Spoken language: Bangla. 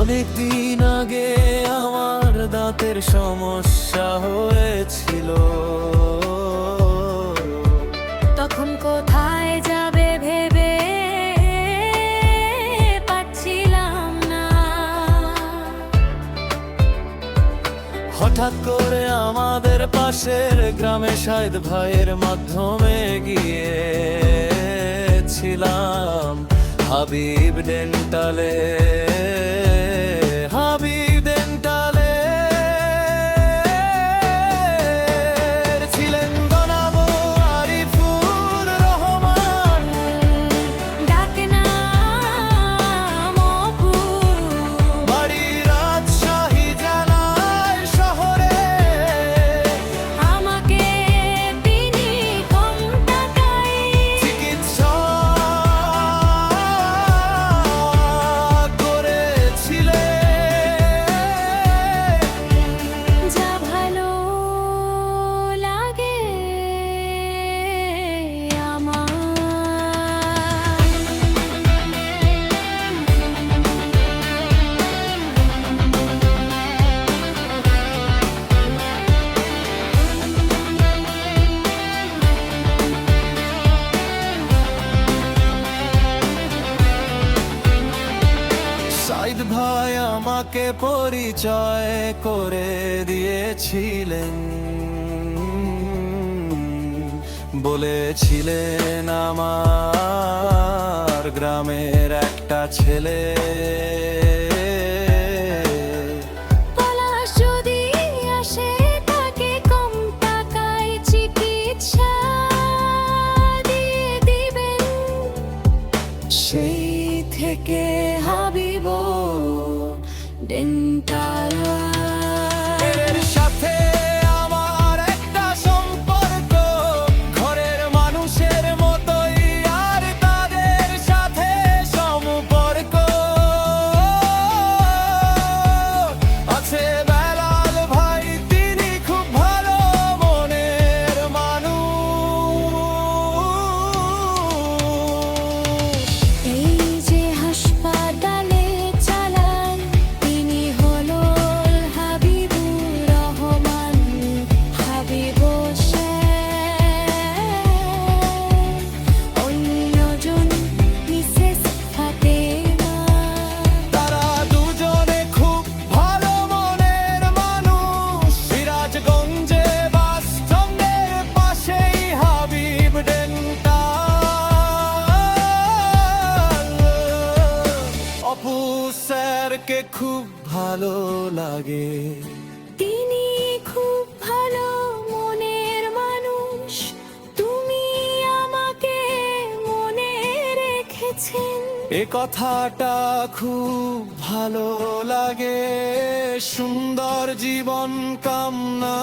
অনেকদিন আগে আমার দাঁতের সমস্যা হয়েছিল, তখন কোথায় যাবে ভেবে পাচ্ছিলাম না। হঠাৎ করে আমাদের পাশের গ্রামে শাহেদ ভাইয়ের মাধ্যমে গিয়েছিলাম হাবিব ডেন্টালে। হাবিব ডেন্টালে ছিলেন গনাবো আরিফুর রহমান, ডাকে নাম অপু, বাড়ি রাজশাহী জেলার শহরে। আমাকে তিনি কম টাকায় চিকিৎসা যা ভালো লাগে আমার। শাহেদ ভাই আমাকে পরিচয় করে দিয়েছিলেন, বলেছিলেন আমার গ্রামের একটা ছেলে পলাশ যদি আসে তাকে কম টাকায় চিকিৎসা দিয়ে দিবেন। সেই থেকে হাবিব ডেন্টাল এর সাথে আমার একটা সম্পর্ক ঘরের মানুষের মতোই, আর তাদের সাথে সম্পর্ক আছে বেলাল ভাই, তিনি খুব ভালো মনের মানুষ। এই যে হাসপাতালে চালান তিনি হলো হাবিবুর রহমান, হাবিব অন্যজন মিসেস ফাতেমা। তারা দুজনে খুব ভালো মনের মানুষ। সিরাজগঞ্জে বাসস্ট্যান্ডের পাশেই হাবিব ডেন্টাল। অপু স্যারকে খুব ভালো লাগে, তিনি খুব ভালো মনের মানুষ, তুমি আমাকে মনে রেখেছেন। এ কথাটা খুব ভালো লাগে। সুন্দর জীবন কামনা।